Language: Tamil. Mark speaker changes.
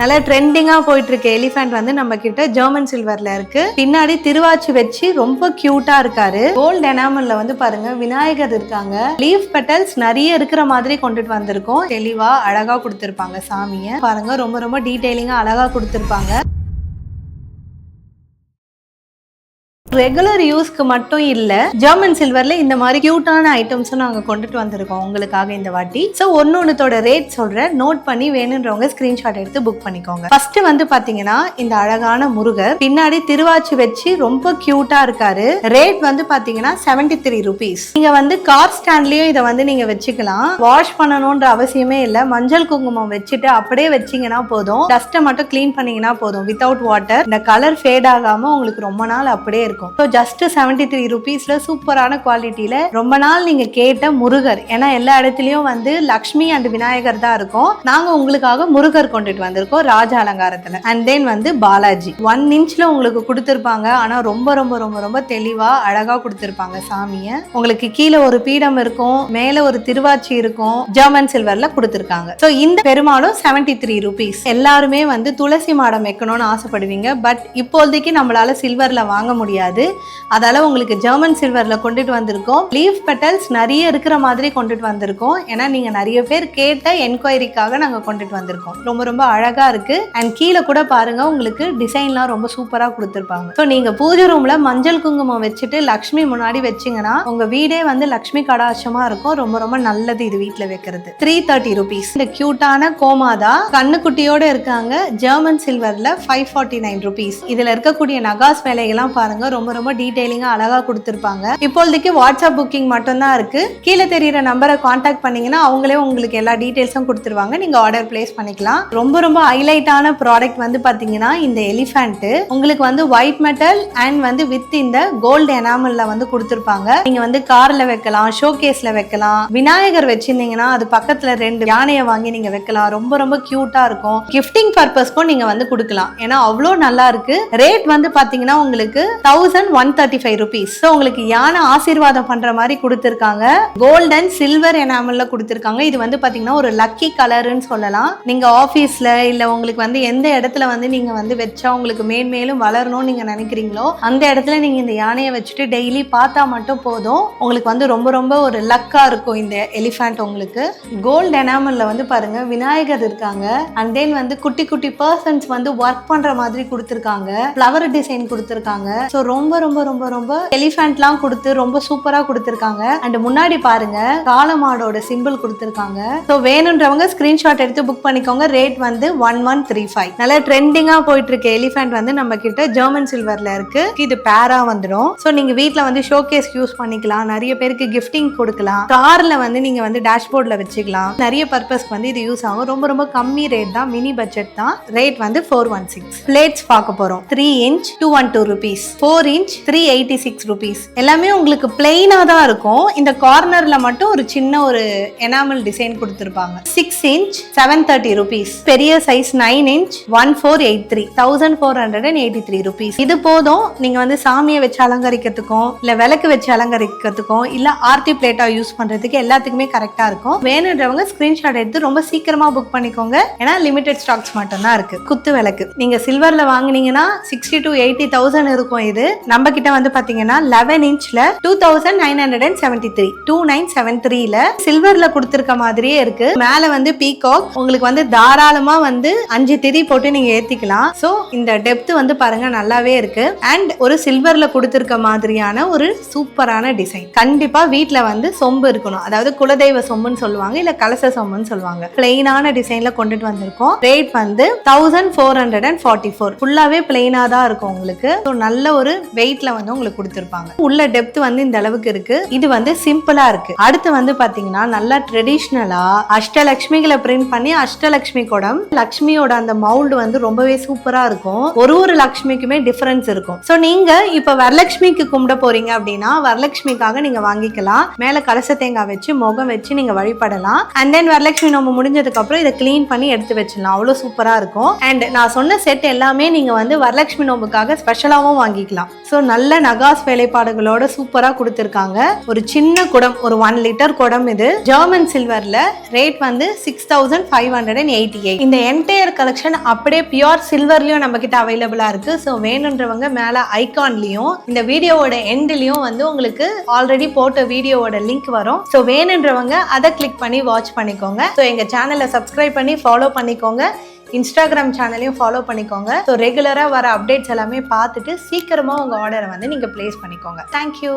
Speaker 1: நல்லா ட்ரெண்டிங்கா போயிட்டு இருக்க எலிஃபென்ட் வந்து நம்ம கிட்ட ஜெர்மன் சில்வர்ல இருக்கு. பின்னாடி திருவாச்சி வச்சு ரொம்ப கியூட்டா இருக்காரு. கோல்ட் எனாமல்ல வந்து பாருங்க விநாயகர் இருக்காங்க. லீஃப் பெட்டல்ஸ் நிறைய இருக்கிற மாதிரி கொண்டுட்டு வந்திருக்கோம். தெளிவா அழகா கொடுத்திருப்பாங்க சாமியை பாருங்க. ரொம்ப ரொம்ப டீடைலிங்கா அழகா கொடுத்திருப்பாங்க. ரெகுலர் யூஸ்க்கு மட்டும் இல்ல, ஜெர்மன் சில்வர்ல இந்த மாதிரி கியூட்டான ஐட்டம்ஸும் நாங்க கொண்டுட்டு வந்திருக்கோம் உங்களுக்காக இந்த வாட்டி. சோ ஒன்னொன்னத்தோட ரேட் சொல்றேன், நோட் பண்ணி வேணுன்றவங்க ஸ்கிரீன்ஷாட் எடுத்து புக் பண்ணிக்கோங்க. ஃபர்ஸ்ட் வந்து பாத்தீங்கன்னா இந்த அழகான முருகர் பின்னாடி திருவாச்சி வச்சு ரொம்ப கியூட்டா இருக்காரு. ரேட் வந்து பாத்தீங்கன்னா 73 rupees. நீங்க வந்து கார் ஸ்டாண்ட்லயும் இதை வந்து நீங்க வச்சுக்கலாம். வாஷ் பண்ணணும்ன்ற அவசியமே இல்ல. மஞ்சள் குங்குமம் வச்சுட்டு அப்படியே வச்சீங்கன்னா போதும். டஸ்ட்டை மட்டும் கிளீன் பண்ணீங்கன்னா போதும் வித்தவுட் வாட்டர். இந்த கலர் ஃபேட் ஆகாம உங்களுக்கு ரொம்ப நாள் அப்படியே இருக்கும். ஜஸ்ட் 73 rupeesல சூப்பரான குவாலிட்டியில ரொம்ப நாள் நீங்க கேட்ட முருகர். ஏன்னா எல்லா இடத்துலயும் வந்து லக்ஷ்மி அண்ட் விநாயகர் தான் இருக்கும். நாங்க உங்களுக்காக முருகர் கொண்டுட்டு வந்திருக்கோம் ராஜ அலங்காரத்துல. அண்ட் தென் வந்து பாலாஜி 1 inchல உங்களுக்கு கொடுத்திருப்பாங்க. ஆனா ரொம்ப ரொம்ப ரொம்ப ரொம்ப தெளிவா அழகா கொடுத்திருப்பாங்க சாமிய. உங்களுக்கு கீழே ஒரு பீடம் இருக்கும், மேல ஒரு திருவாச்சி இருக்கும். ஜெர்மன் சில்வர்ல கொடுத்திருக்காங்க. சோ இந்த பெருமாளும் 73 rupees. எல்லாருமே வந்து துளசி மாடம் வைக்கணும்னு ஆசைப்படுவீங்க. பட் இப்போதைக்கு நம்மளால சில்வர்ல வாங்க முடியாது. அதால உங்களுக்கு ஜெர்மன் சில்வர்ல கொண்டுட்டு வந்திருக்கோம். லீஃப் பெட்டல்ஸ் நிறைய இருக்கிற மாதிரி கொண்டுட்டு வந்திருக்கோம். ஏன்னா நீங்க நிறைய பேர் கேட்ட என்கொயரிக்காக நாங்க கொண்டுட்டு வந்திருக்கோம். ரொம்ப ரொம்ப அழகா இருக்கு. அண்ட் கீழே கூட பாருங்க உங்களுக்கு டிசைன்லாம் ரொம்ப சூப்பரா கொடுத்திருப்பாங்க. ஸோ நீங்க பூஜை ரூம்ல மஞ்சள் குங்குமம் வச்சுட்டு லக்ஷ்மி முன்னாடி வச்சீங்கன்னா உங்க வீடே வந்து லக்ஷ்மி கடாட்சமா இருக்கும். ரொம்ப ரொம்ப நல்லது இது வீட்டுல வைக்கிறது. 330 rupees. இந்த கியூட்டான கோமாதா கண்ணுக்குட்டியோட இருக்காங்க. ஜெர்மன் சில்வர்ல 549 rupees. இதுல இருக்கக்கூடிய நகாஸ் வேலைகள்லாம் பாருங்க ரொம்ப ரொம்ப டீடைலிங்கா அழகா கொடுத்திருப்பாங்க. இப்போதைக்கு வாட்ஸ்அப் புக்கிங் மட்டும் தான் இருக்கு. கீழே தெரியுற நம்பரை கான்டாக்ட் பண்ணீங்கன்னா அவங்களே உங்களுக்கு எல்லா டீடைல்ஸும் கொடுத்துருவாங்க. நீங்க ஆர்டர் பிளேஸ் பண்ணிக்கலாம். ரொம்ப ரொம்ப ஹைலைட்டான ப்ராடக்ட் வந்து பாத்தீங்கன்னா இந்த எலிஃபென்ட் உங்களுக்கு வந்து ஒயிட் மெட்டல் அண்ட் வந்து வித் இந்த கோல்டு எனாமல்ல வந்து கொடுத்திருப்பாங்க. நீங்க வந்து கார்ல வைக்கலாம், ஷோகேஸ்ல வைக்கலாம். விநாயகர் வச்சிருந்தீங்கன்னா அது பக்கத்துல 2 யானையை வாங்கி நீங்க வைக்கலாம். ரொம்ப ரொம்ப கியூட்டா இருக்கும். கிஃப்டிங் பர்பஸ்க்கும் நீங்க வந்து கொடுக்கலாம். ஏன்னா அவ்வளோ நல்லா இருக்கு. ரேட் வந்து பாத்தீங்கன்னா உங்களுக்கு 1135 rupees. ஸோ உங்களுக்கு யானை ஆசீர்வாதம் பண்ற மாதிரி கொடுத்திருக்காங்க. கோல்ட் அண்ட் சில்வர் எனாமல்ல கொடுத்திருக்காங்க. இது வந்து பாத்தீங்கன்னா ஒரு லக்கி கலர்னு சொல்லலாம். நீங்க ஆபீஸ்ல இல்ல உங்களுக்கு வந்து எந்த இடத்துல வந்து நீங்க வந்து வச்சா உங்களுக்கு மேன்மேலும் வளரணும்னு நீங்க நினைக்கிறீங்களோ அந்த இடத்துல நீங்க இந்த யானையை வச்சுட்டு டெய்லி பார்த்தா மட்டும் போதும். உங்களுக்கு வந்து ரொம்ப ரொம்ப ஒரு லக்கா இருக்கும் இந்த எலிஃபென்ட். உங்களுக்கு கோல்ட் எனாமல்ல வந்து பாருங்க விநாயகர் இருக்காங்க. அண்ட் தென் வந்து குட்டி குட்டி பர்சன்ஸ் வந்து ஒர்க் பண்ற மாதிரி கொடுத்திருக்காங்க. ஃப்ளவர் டிசைன் கொடுத்திருக்காங்க. ஸோ ரொம்ப ரொம்ப ரொம்ப ரொம்ப எலிஃபென்ட்லாம் கொடுத்து ரொம்ப சூப்பரா கொடுத்திருக்காங்க. அண்ட் முன்னாடி பாருங்க காளமாடோட சிம்பிள் கொடுத்திருக்காங்க. ஸோ வேணுன்றவங்க ஸ்கிரீன்ஷாட் எடுத்து புக் பண்ணிக்கோங்க. ரேட் வந்து 1135. நல்லா ட்ரெண்டிங்கா போயிட்டு இருக்க எலிஃபென்ட் வந்து நம்ம கிட்ட ஜெர்மன் சில்வர்ல இருக்கு. இது பேரா வந்துடும். ஸோ நீங்க வீட்டுல வந்து ஷோகேஸ் யூஸ் பண்ணிக்கலாம். நிறைய பேருக்கு கிஃப்டிங் கொடுக்கலாம். கார்ல வந்து நீங்க வந்து டேஷ்போர்ட்ல வச்சுக்கலாம். நிறைய பர்பஸ்க்கு வந்து இது யூஸ் ஆகும். ரொம்ப ரொம்ப கம்மி ரேட் தான், மினி பட்ஜெட் தான். ரேட் வந்து 416. பிளேட்ஸ் பார்க்க போறோம். 3 inch 212 rupees. 4 inch 386 rupees. எல்லாமே உங்களுக்கு பிளெயினா தான் இருக்கும். இந்த கார்னர்ல மட்டும் ஒரு சின்ன ஒரு எனாமல் டிசைன் கொடுத்திருப்பாங்க. 6 inch 730 rupees. பெரிய சைஸ் 9 inch 1483. 1483 rupees. இது போதும். நீங்க வந்து சாமியை வச்சு அலங்கரிக்கிறதுக்கும் இல்ல விளக்கு வச்சு அலங்கரிக்கிறதுக்கும் இல்ல ஆர்த்தி பிளேட்டா யூஸ் பண்றதுக்கு எல்லாத்துக்குமே கரெக்டா இருக்கும். வேணுன்றவங்க ஸ்கிரீன்ஷாட் எடுத்து ரொம்ப சீக்கிரமா புக் பண்ணிக்கோங்க. ஏன்னா லிமிடெட் ஸ்டாக்ஸ் மட்டும் தான் இருக்கு. குத்து விளக்கு நீங்க சில்வர்ல வாங்குனீங்கன்னா 60 to 80,000 இருக்கும். இது நம்ம கிட்ட வந்து பாத்தீங்கன்னா 11 inchல 2973. 2973ல சில்வர்ல கொடுத்திருக்க மாதிரியே இருக்கு. மேல வந்து பீகாக் உங்களுக்கு வந்து தாராளமா வந்து 5 திரி போட்டு நீங்க ஏத்திக்கலாம். சோ இந்த டெப்த் வந்து பாருங்க நல்லாவே இருக்கு. அண்ட் ஒரு சில்வர்ல கொடுத்திருக்க மாதிரியான ஒரு சூப்பரான டிசைன். கண்டிப்பா வீட்ல வந்து சொம்பு இருக்கணும். அதாவது குலதெய்வ சொம்புன்னு சொல்லுவாங்க, இல்ல கலச சொம்புன்னு சொல்லுவாங்க. பிளெயினான டிசைன்ல கொண்டுட்டு வந்திருக்கோம். ரேட் வந்து 1444. ஃபுல்லாவே பிளெயினா தான் இருக்கும் உங்களுக்கு. நல்ல ஒரு வெயிட்ல வந்து உங்களுக்கு கொடுத்திருப்பாங்க. உள்ள டெப்த் வந்து இந்த அளவுக்கு இருக்கு. இது வந்து சிம்பிளா இருக்கு. அடுத்து வந்து பாத்தீங்கன்னா நல்லா ட்ரெடிஷ்னலா அஷ்டலட்சுமிகளை பிரிண்ட் பண்ணி அஷ்டலட்சுமி குடம், லட்சுமியோட அந்த மவுல்டு வந்து ரொம்பவே சூப்பரா இருக்கும். ஒரு லட்சுமிக்குமே டிஃபரன்ஸ் இருக்கும். சோ நீங்க இப்ப வரலட்சுமிக்கு கும்பிட போறீங்க அப்படின்னா வரலட்சுமிக்காக நீங்க வாங்கிக்கலாம். மேல கலச தேங்காய் வச்சு முகம் வச்சு நீங்க வழிபடலாம். அண்ட் தென் வரலட்சுமி நம்ம முடிஞ்சதுக்கு அப்புறம் இதை கிளீன் பண்ணி எடுத்து வச்சிடலாம். அவ்வளவு சூப்பரா இருக்கும். அண்ட் நான் சொன்ன செட் எல்லாமே நீங்க வந்து வரலட்சுமி நோம்புக்காக ஸ்பெஷலாவும் வாங்கிக்கலாம். ஸோ நல்ல நகாஸ் வேலைப்பாடுகளோட சூப்பராக கொடுத்துருக்காங்க. ஒரு சின்ன குடம், ஒரு 1 லிட்டர் குடம். இது ஜெர்மன் சில்வர்ல ரேட் வந்து 6588. இந்த என்டையர் கலெக்ஷன் அப்படியே பியூர் சில்வர்லயும் நம்ம கிட்ட அவைலபிளா இருக்கு. ஸோ வேணுன்றவங்க மேல ஐகான்லயும் இந்த வீடியோவோட எண்ட்லயும் வந்து உங்களுக்கு ஆல்ரெடி போட்ட வீடியோவோட லிங்க் வரும். ஸோ வேணுன்றவங்க அதை கிளிக் பண்ணி வாட்ச் பண்ணிக்கோங்க. ஸோ எங்க சேனலை சப்ஸ்கிரைப் பண்ணி ஃபாலோ பண்ணிக்கோங்க. இன்ஸ்டாகிராம் சேனலையும் ஃபாலோ பண்ணிக்கோங்க. ஸோ ரெகுலராக வர அப்டேட்ஸ் எல்லாமே பார்த்துட்டு சீக்கிரமாக உங்கள் ஆர்டரை வந்து நீங்கள் ப்ளேஸ் பண்ணிக்கோங்க. தேங்க்யூ.